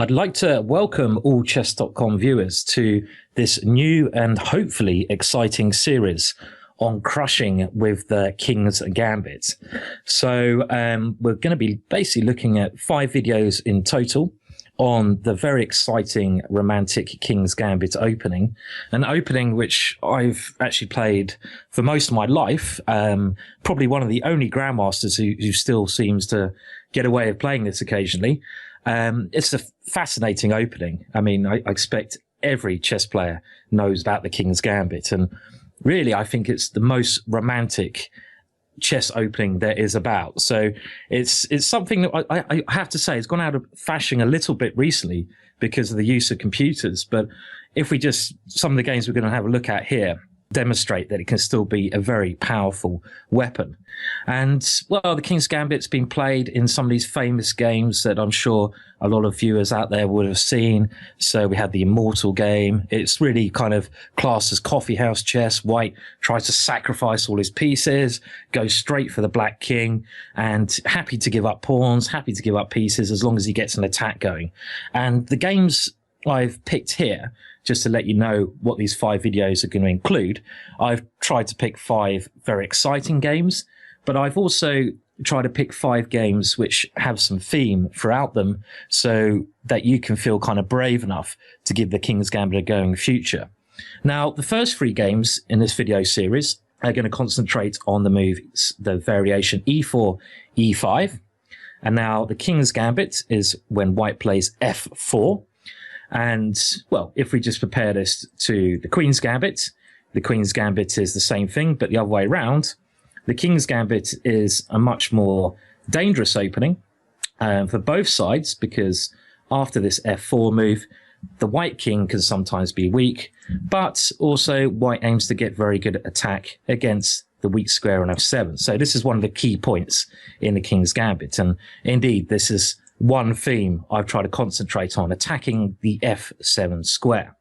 I'd like to welcome all chess.com viewers to this new and hopefully exciting series on crushing with the King's Gambit. So we're going to be basically looking at 5 videos in total on the very exciting romantic King's Gambit opening, an opening which I've actually played for most of my life. Probably one of the only grandmasters who still seems to get away with playing this occasionally. It's a fascinating opening. I mean, I expect every chess player knows about the King's Gambit, and really I think it's the most romantic chess opening there is about. So it's something that I have to say has gone out of fashion a little bit recently because of the use of computers. But if we just, some of the games we're going to have a look at here demonstrate that it can still be a very powerful weapon. And well, the King's Gambit's been played in some of these famous games that I'm sure a lot of viewers out there would have seen. So we had the Immortal game. It's really kind of classed as coffeehouse chess. White tries to sacrifice all his pieces, goes straight for the black king, and happy to give up pawns, happy to give up pieces as long as he gets an attack going. And the games I've picked here, just to let you know what these 5 videos are going to include, I've tried to pick 5 very exciting games, but I've also tried to pick 5 games which have some theme throughout them so that you can feel kind of brave enough to give the King's Gambit a go in the future. Now, the first 3 games in this video series are going to concentrate on the moves, the variation e4, e5. And now the King's Gambit is when white plays f4. And, well, if we just compare this to the Queen's Gambit is the same thing, but the other way around. The King's Gambit is a much more dangerous opening for both sides, because after this f4 move, the white king can sometimes be weak, but also white aims to get very good attack against the weak square on f7. So this is one of the key points in the King's Gambit. And indeed, this is one theme I've tried to concentrate on, attacking the f7 square.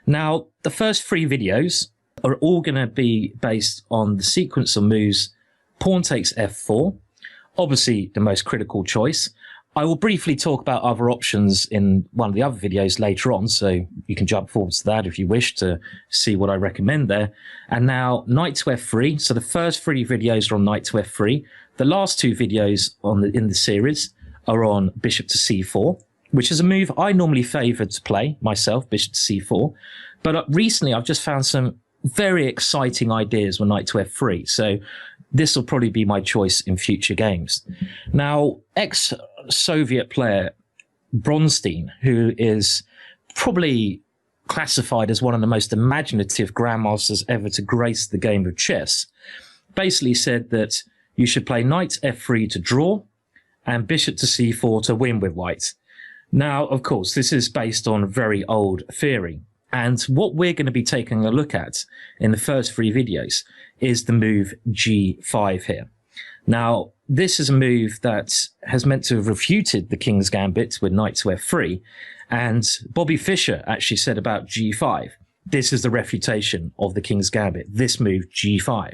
Now, the first 3 videos are all going to be based on the sequence of moves pawn takes f4, obviously the most critical choice. I will briefly talk about other options in one of the other videos later on, so you can jump forward to that if you wish to see what I recommend there. And now knight to f3. So the first 3 videos are on knight to f3. The last 2 videos in the series are on bishop to c4, which is a move I normally favour to play myself, bishop to c4. But recently I've just found some very exciting ideas with knight to f3. So this will probably be my choice in future games. Now, ex-Soviet player Bronstein, who is probably classified as one of the most imaginative grandmasters ever to grace the game of chess, basically said that you should play knight f3 to draw and bishop to c4 to win with white. Now, of course, this is based on a very old theory. And what we're going to be taking a look at in the first 3 videos is the move g5 here. Now, this is a move that has meant to have refuted the King's Gambit with knight to f3. And Bobby Fischer actually said about g5, this is the refutation of the King's Gambit, this move g5.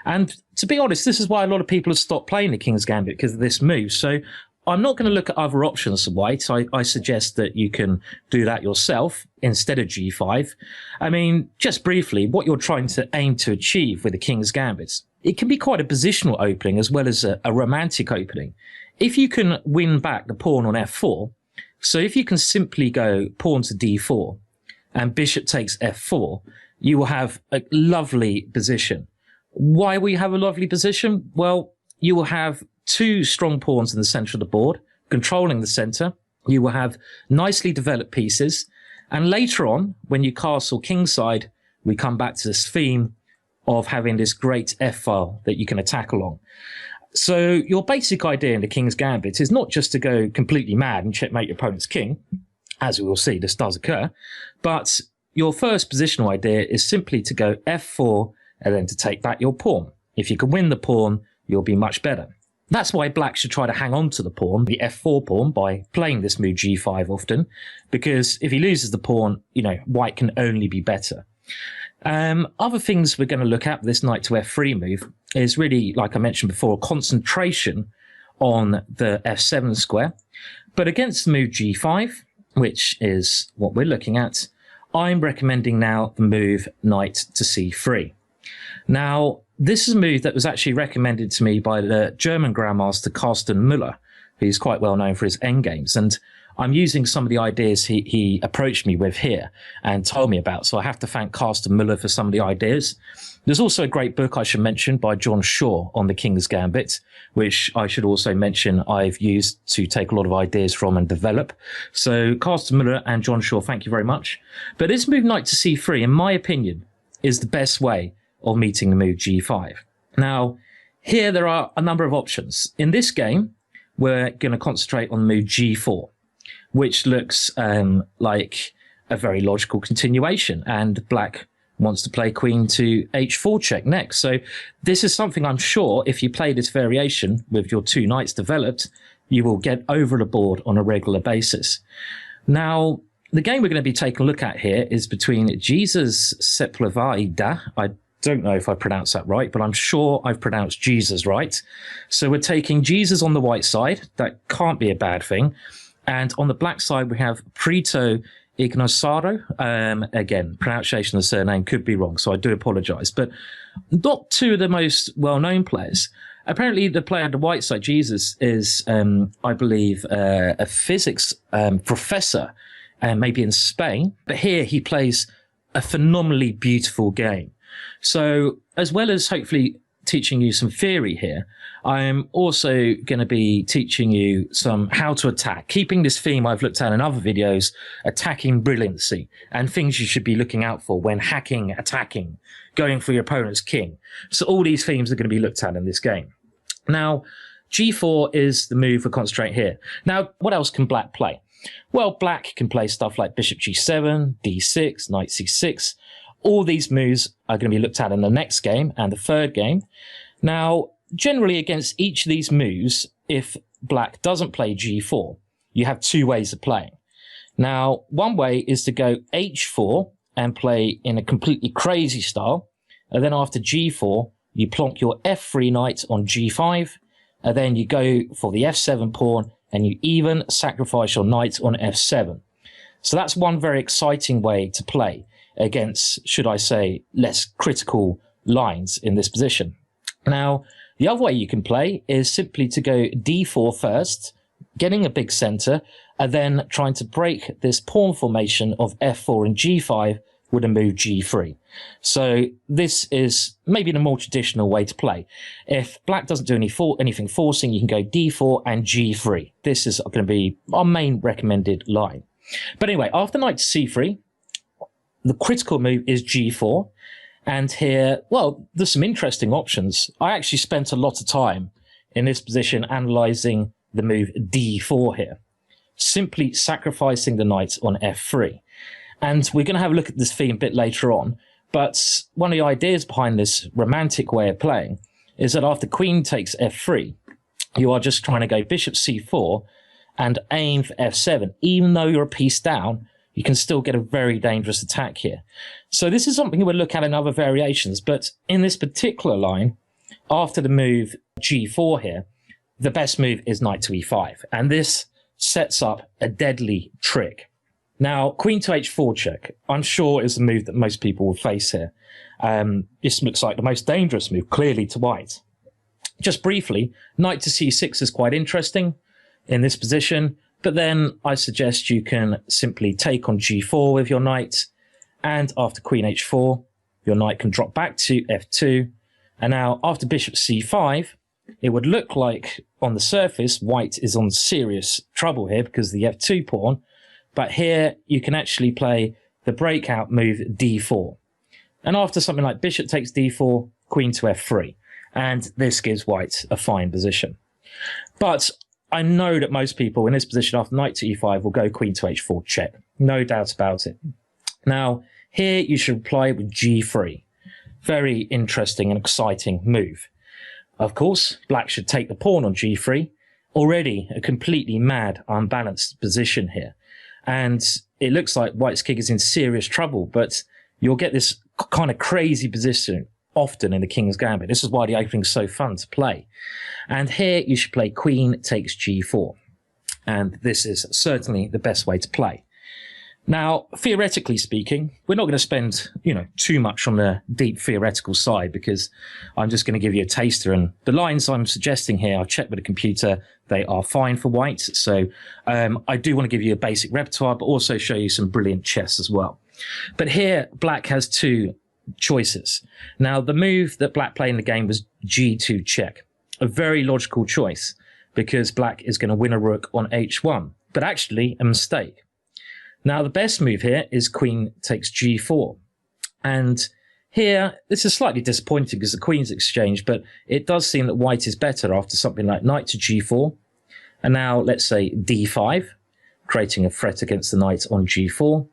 And to be honest, this is why a lot of people have stopped playing the King's Gambit, because of this move. So I'm not going to look at other options for white. I suggest that you can do that yourself instead of g5. I mean, just briefly, what you're trying to aim to achieve with the King's Gambit, it can be quite a positional opening as well as a romantic opening. If you can win back the pawn on f4, so if you can simply go pawn to d4 and bishop takes f4, you will have a lovely position. Why will you have a lovely position? Well, you will have 2 strong pawns in the center of the board, controlling the center. You will have nicely developed pieces. And later on, when you castle kingside, we come back to this theme of having this great f-file that you can attack along. So your basic idea in the King's Gambit is not just to go completely mad and checkmate your opponent's king, as we will see, this does occur, but your first positional idea is simply to go f4 and then to take back your pawn. If you can win the pawn, you'll be much better. That's why black should try to hang on to the pawn, the f4 pawn, by playing this move g5 often, because if he loses the pawn, you know, white can only be better. Other things we're going to look at with this knight to f3 move is really, like I mentioned before, concentration on the f7 square. But against the move g5, which is what we're looking at, I'm recommending now the move knight to c3. Now, this is a move that was actually recommended to me by the German grandmaster Carsten Müller, who's quite well known for his endgames. And I'm using some of the ideas he approached me with here and told me about. So I have to thank Carsten Müller for some of the ideas. There's also a great book I should mention by John Shaw on the King's Gambit, which I should also mention I've used to take a lot of ideas from and develop. So Carsten Müller and John Shaw, thank you very much. But this move knight to c3, in my opinion, is the best way of meeting the move g5. Now, here there are a number of options. In this game, we're going to concentrate on the move g4, which looks like a very logical continuation, and black wants to play queen to h4 check next. So this is something I'm sure if you play this variation with your two knights developed, you will get over the board on a regular basis. Now, the game we're going to be taking a look at here is between Jesus Sepulveda. I don't know if I pronounced that right, but I'm sure I've pronounced Jesus right. So we're taking Jesus on the white side. That can't be a bad thing. And on the black side, we have Prito Ignosaro. Again, pronunciation of the surname could be wrong, so I do apologize. But not two of the most well-known players. Apparently, the player on the white side, Jesus, is, I believe, a physics professor, maybe in Spain. But here he plays a phenomenally beautiful game. So as well as hopefully teaching you some theory here, I'm also going to be teaching you some how to attack, keeping this theme I've looked at in other videos, attacking brilliancy, and things you should be looking out for when hacking, attacking, going for your opponent's king. So all these themes are going to be looked at in this game. Now, g4 is the move for concentrate here. Now, what else can black play? Well, black can play stuff like bishop g7, d6, knight c6. All these moves are going to be looked at in the next game and the third game. Now, generally against each of these moves, if black doesn't play g4, you have two ways of playing. Now, one way is to go h4 and play in a completely crazy style. And then after g4, you plonk your f3 knight on g5. And then you go for the f7 pawn and you even sacrifice your knight on f7. So that's one very exciting way to play against, should I say, less critical lines in this position. Now, the other way you can play is simply to go d4 first, getting a big center, and then trying to break this pawn formation of f4 and g5 with a move g3. So this is maybe the more traditional way to play. If black doesn't do anything forcing, you can go d4 and g3. This is going to be our main recommended line. But anyway, after knight to c3, the critical move is g4. And here, well, there's some interesting options. I actually spent a lot of time in this position analyzing the move d4 here, simply sacrificing the knight on f3. And we're going to have a look at this theme a bit later on. But one of the ideas behind this romantic way of playing is that after queen takes f3, you are just trying to go bishop c4 and aim for f7. Even though you're a piece down, you can still get a very dangerous attack here. So this is something we'll look at in other variations. But in this particular line, after the move g4 here, the best move is knight to e5. And this sets up a deadly trick. Now, queen to h4 check, I'm sure is the move that most people will face here. This looks like the most dangerous move, clearly, to white. Just briefly, knight to c6 is quite interesting in this position. But then I suggest you can simply take on g4 with your knight. And after queen h4, your knight can drop back to f2. And now after bishop c5, it would look like on the surface, white is on serious trouble here because of the f2 pawn. But here you can actually play the breakout move d4. And after something like bishop takes d4, queen to f3. And this gives white a fine position. But I know that most people in this position after knight to e5 will go queen to h4 check. No doubt about it. Now, here you should play with g3. Very interesting and exciting move. Of course, black should take the pawn on g3. Already a completely mad, unbalanced position here. And it looks like white's king is in serious trouble, but you'll get this kind of crazy position often in the King's Gambit. This is why the opening is so fun to play. And here you should play queen takes g4. And this is certainly the best way to play. Now, theoretically speaking, we're not going to spend, too much on the deep theoretical side, because I'm just going to give you a taster. And the lines I'm suggesting here, I've checked with the computer, they are fine for white. So I do want to give you a basic repertoire, but also show you some brilliant chess as well. But here, black has two choices. Now, the move that black played in the game was g2 check, a very logical choice, because black is going to win a rook on h1, but actually a mistake. Now, the best move here is queen takes g4. And here, this is slightly disappointing because the queen's exchanged, but it does seem that white is better after something like knight to g4. And now, let's say d5, creating a threat against the knight on g4.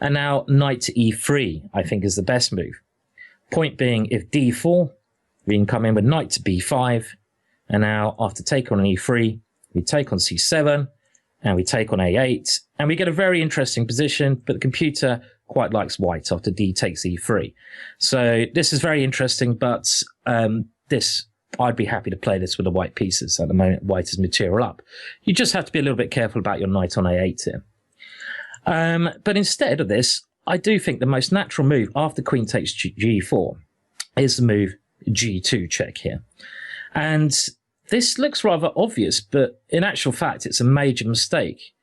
And now knight to e3, I think, is the best move. Point being, if d4, we can come in with knight to b5. And now, after take on an e3, we take on c7, and we take on a8, and we get a very interesting position, but the computer quite likes white after d takes e3. So this is very interesting, but I'd be happy to play this with the white pieces. At the moment, white is material up. You just have to be a little bit careful about your knight on a8 here. But instead of this, I do think the most natural move after queen takes g4 is the move g2 check here. And this looks rather obvious, but in actual fact, it's a major mistake.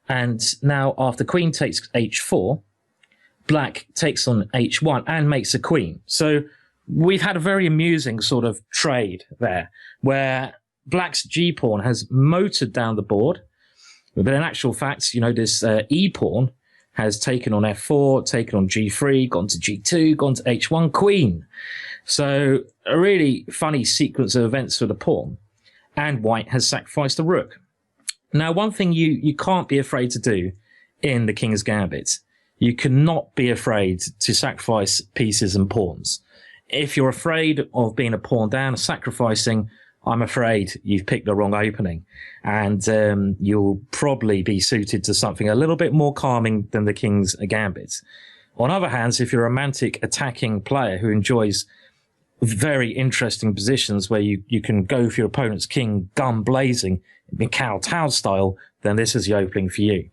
And now after queen takes h4, black takes on h1 and makes a queen. So we've had a very amusing sort of trade there, where black's g-pawn has motored down the board. But in actual fact, this e-pawn has taken on f4, taken on g3, gone to g2, gone to h1, queen. So a really funny sequence of events for the pawn. And white has sacrificed the rook. Now, one thing you can't be afraid to do in the King's Gambit, you cannot be afraid to sacrifice pieces and pawns. If you're afraid of being a pawn down, sacrificing, I'm afraid you've picked the wrong opening. And you'll probably be suited to something a little bit more calming than the King's Gambit. On other hands, if you're a romantic attacking player who enjoys very interesting positions where you can go for your opponent's king gun blazing in Kowtow style, then this is the opening for you.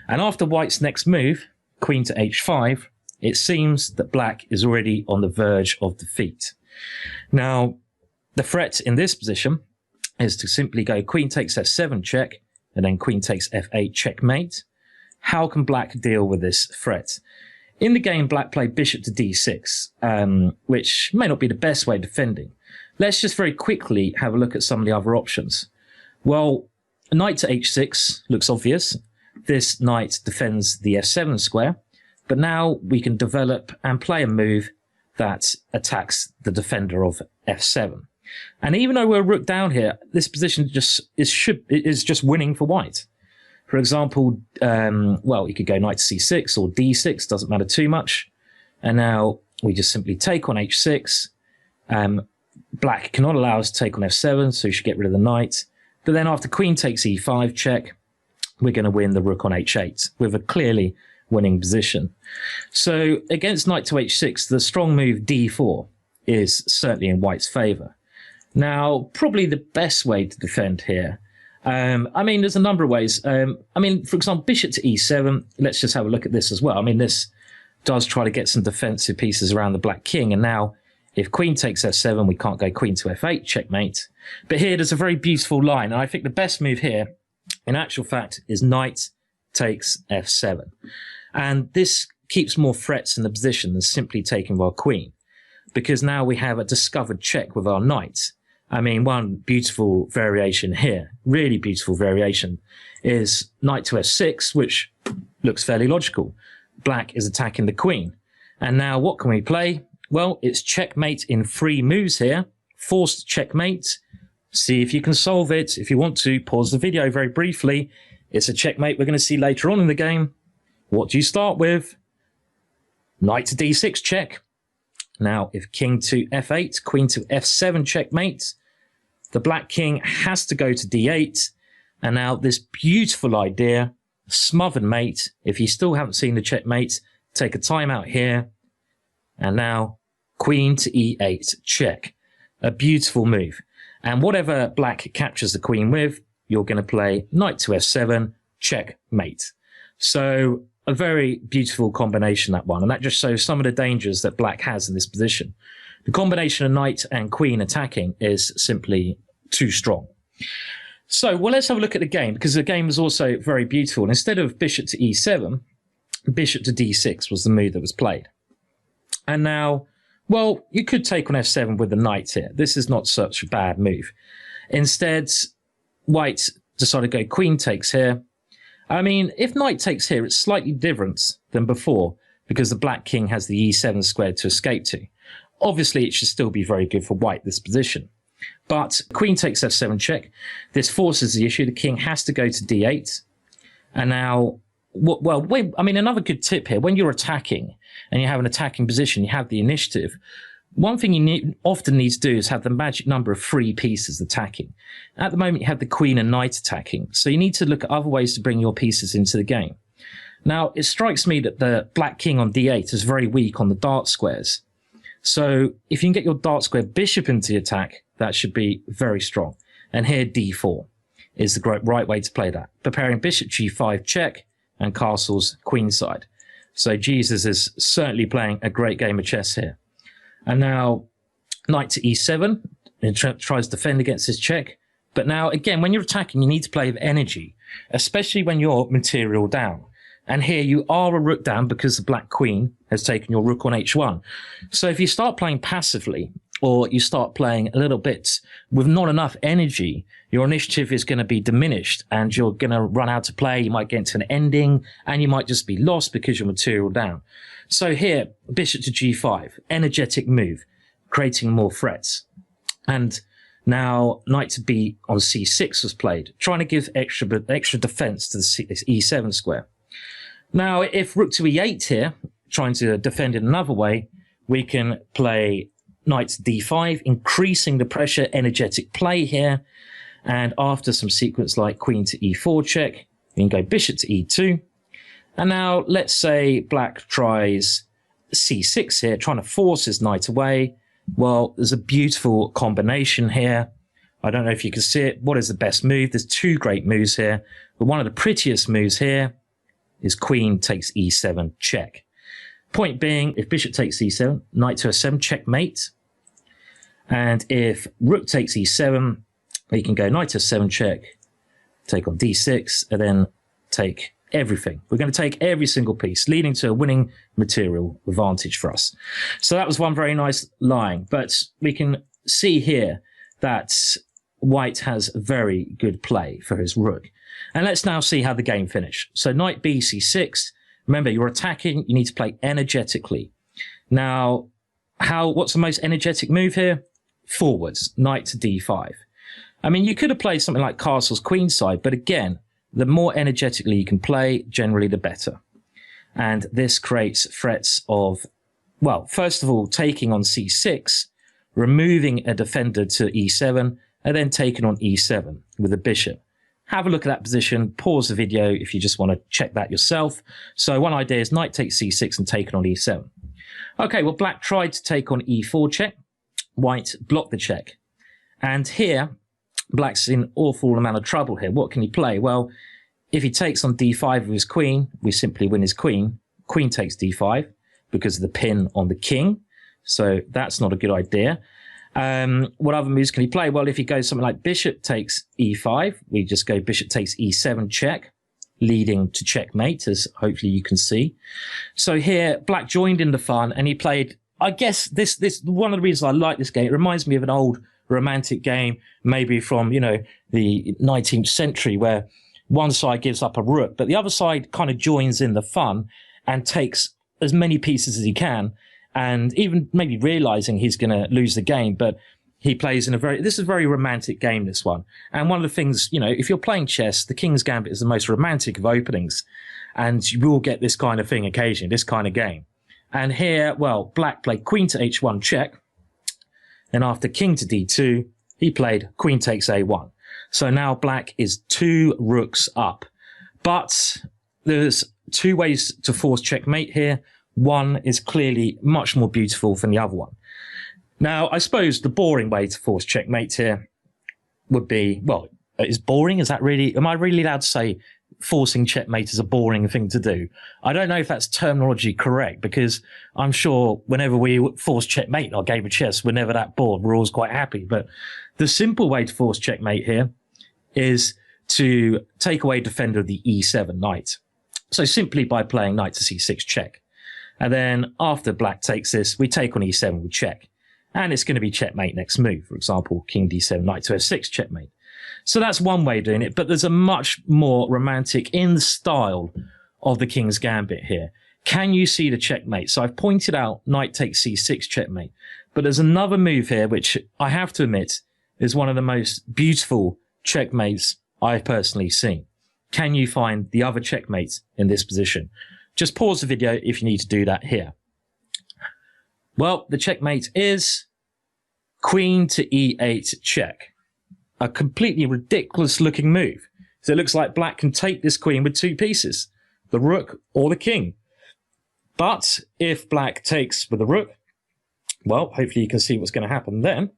And after white's next move, queen to h5, it seems that black is already on the verge of defeat. Now, the threat in this position is to simply go queen takes f7 check, and then queen takes f8 checkmate. How can black deal with this threat? In the game, black played bishop to d6, which may not be the best way of defending. Let's just very quickly have a look at some of the other options. Well, knight to h6 looks obvious. This knight defends the f7 square, but now we can develop and play a move that attacks the defender of f7. And even though we're rook down here, this position is just winning for white. For example, you could go knight to c6 or d6, doesn't matter too much. And now we just simply take on h6. Black cannot allow us to take on f7, so we should get rid of the knight. But then after queen takes e5 check, we're going to win the rook on h8 with a clearly winning position. So against knight to h6, the strong move d4 is certainly in white's favour. Now, probably the best way to defend here, there's a number of ways. For example, bishop to e7. Let's just have a look at this as well. This does try to get some defensive pieces around the black king. And now, if queen takes f7, we can't go queen to f8, checkmate. But here, there's a very beautiful line. And I think the best move here, in actual fact, is knight takes f7. And this keeps more threats in the position than simply taking our queen, because now we have a discovered check with our knight. One beautiful variation here, really beautiful variation, is knight to f6, which looks fairly logical. Black is attacking the queen. And now what can we play? Well, it's checkmate in 3 moves here. Forced checkmate. See if you can solve it. If you want to, pause the video very briefly. It's a checkmate we're going to see later on in the game. What do you start with? Knight to d6 check. Now, if king to f8, queen to f7 checkmate, the black king has to go to d8. And now this beautiful idea, smothered mate. If you still haven't seen the checkmate, take a time out here. And now queen to e8 check. A beautiful move. And whatever black captures the queen with, you're going to play knight to f7, checkmate. So a very beautiful combination, that one. And that just shows some of the dangers that black has in this position. The combination of knight and queen attacking is simply too strong. So, well, let's have a look at the game, because the game was also very beautiful. And instead of bishop to e7, bishop to d6 was the move that was played. And now, well, you could take on f7 with the knight here. This is not such a bad move. Instead, white decided to go queen takes here. I mean, if knight takes here, it's slightly different than before, because the black king has the e7 square to escape to. Obviously, it should still be very good for white, this position. But queen takes f7 check. This forces the issue. The king has to go to d8. And now, well, wait, I mean, another good tip here, when you're attacking and you have an attacking position, you have the initiative, one thing you often need to do is have the magic number of 3 pieces attacking. At the moment, you have the queen and knight attacking. So you need to look at other ways to bring your pieces into the game. Now, it strikes me that the black king on d8 is very weak on the dart squares. So if you can get your dart square bishop into the attack, that should be very strong. And here d4 is the right way to play that. Preparing bishop g5 check and castles queenside. So Jesus is certainly playing a great game of chess here. And now knight to e7, and tries to defend against his check. But now, again, when you're attacking, you need to play with energy, especially when you're material down. And here you are a rook down because the black queen has taken your rook on h1. So if you start playing passively, or you start playing a little bit with not enough energy, your initiative is going to be diminished and you're going to run out of play. You might get into an ending and you might just be lost because you're material down. So here, bishop to g5, energetic move, creating more threats. And now knight to b on c6 was played, trying to give extra defense to this e7 square. Now, if rook to e8 here, trying to defend it another way, we can play knight to d5, increasing the pressure, energetic play here. And after some sequence like queen to e4 check, we can go bishop to e2. And now let's say black tries c6 here, trying to force his knight away. Well, there's a beautiful combination here. I don't know if you can see it. What is the best move? There's 2 great moves here. But one of the prettiest moves here is queen takes e7 check. Point being, if bishop takes e7, knight to f7, checkmate. And if rook takes e7, we can go knight to f7 check, take on d6, and then take everything. We're going to take every single piece, leading to a winning material advantage for us. So that was one very nice line. But we can see here that white has very good play for his rook. And let's now see how the game finished. So knight b c6. Remember, you're attacking. You need to play energetically. Now, what's the most energetic move here? Forwards, knight to d5. I mean, you could have played something like castles queenside, but again, the more energetically you can play, generally the better. And this creates threats of, well, first of all, taking on c6, removing a defender to e7, and then taking on e7 with a bishop. Have a look at that position, pause the video if you just want to check that yourself. So one idea is knight takes c6 and taken on e7. Okay, well, black tried to take on e4 check. White blocked the check. And here, black's in an awful amount of trouble here. What can he play? Well, if he takes on d5 with his queen, we simply win his queen. Queen takes d5 because of the pin on the king. So that's not a good idea. What other moves can he play? Well, if he goes something like bishop takes e5, we just go bishop takes e7 check, leading to checkmate, as hopefully you can see. So here, black joined in the fun, and he played, I guess, this one of the reasons I like this game. It reminds me of an old romantic game, maybe from, you know, the 19th century, where one side gives up a rook, but the other side kind of joins in the fun and takes as many pieces as he can, and even maybe realizing he's going to lose the game, but he plays in this is a very romantic game, this one. And one of the things, you know, if you're playing chess, the King's Gambit is the most romantic of openings, and you will get this kind of thing occasionally, this kind of game. And here, well, black played queen to h1 check, and after king to d2, he played queen takes a1. So now black is 2 rooks up. But there's 2 ways to force checkmate here. One is clearly much more beautiful than the other one. Now, I suppose the boring way to force checkmate here would be, well, is boring. Is that really, am I really allowed to say forcing checkmate is a boring thing to do? I don't know if that's terminology correct, because I'm sure whenever we force checkmate in our game of chess, we're never that bored. We're always quite happy. But the simple way to force checkmate here is to take away defender of the e7 knight. So simply by playing knight to c6 check. And then after black takes this, we take on e7 with check. And it's going to be checkmate next move. For example, king d7, knight to f6 checkmate. So that's one way of doing it, but there's a much more romantic in the style of the King's Gambit here. Can you see the checkmate? So I've pointed out knight takes c6 checkmate, but there's another move here which I have to admit is one of the most beautiful checkmates I've personally seen. Can you find the other checkmate in this position? Just pause the video if you need to do that here. Well, the checkmate is queen to e8 check. A completely ridiculous looking move. So it looks like black can take this queen with two pieces, the rook or the king. But if black takes with the rook, well, hopefully you can see what's going to happen then.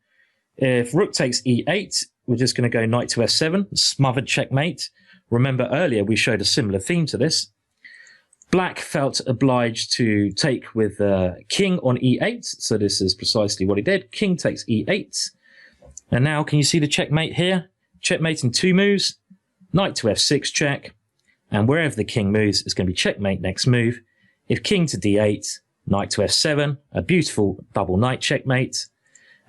If rook takes e8, we're just going to go knight to f7, smothered checkmate. Remember earlier we showed a similar theme to this. Black felt obliged to take with king on e8, so this is precisely what he did. King takes e8. And now, can you see the checkmate here? Checkmate in two moves, knight to f6 check, and wherever the king moves, it's going to be checkmate next move. If king to d8, knight to f7, a beautiful double knight checkmate.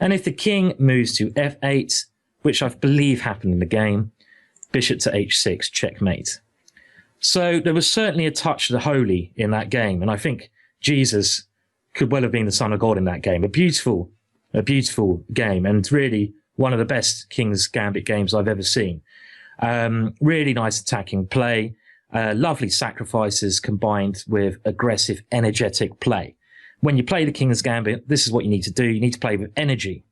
And if the king moves to f8, which I believe happened in the game, bishop to h6 checkmate. So there was certainly a touch of the holy in that game, and I think Jesus could well have been the Son of God in that game. A beautiful game, and really one of the best King's Gambit games I've ever seen. Really nice attacking play, lovely sacrifices combined with aggressive, energetic play. When you play the King's Gambit, this is what you need to do. You need to play with energy.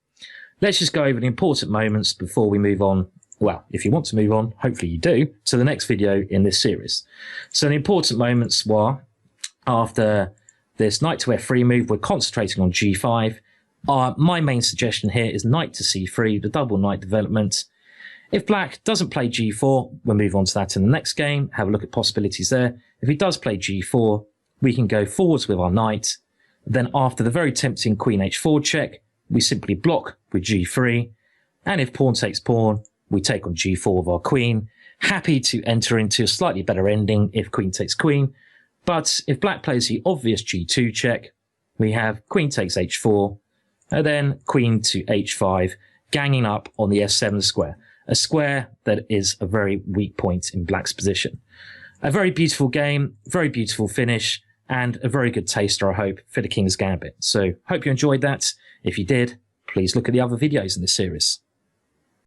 Let's just go over the important moments before we move on. Well, if you want to move on, hopefully you do, to the next video in this series. So the important moments were, after this knight to f3 move, we're concentrating on g5. My main suggestion here is knight to c3, the double knight development. If black doesn't play g4, we'll move on to that in the next game, have a look at possibilities there. If he does play g4, we can go forwards with our knight. Then after the very tempting queen h4 check, we simply block with g3. And if pawn takes pawn, we take on g4 with our queen. Happy to enter into a slightly better ending if queen takes queen. But if black plays the obvious g2 check, we have queen takes h4, and then queen to h5, ganging up on the f7 square. A square that is a very weak point in black's position. A very beautiful game, very beautiful finish, and a very good taster, I hope, for the King's Gambit. So hope you enjoyed that. If you did, please look at the other videos in this series.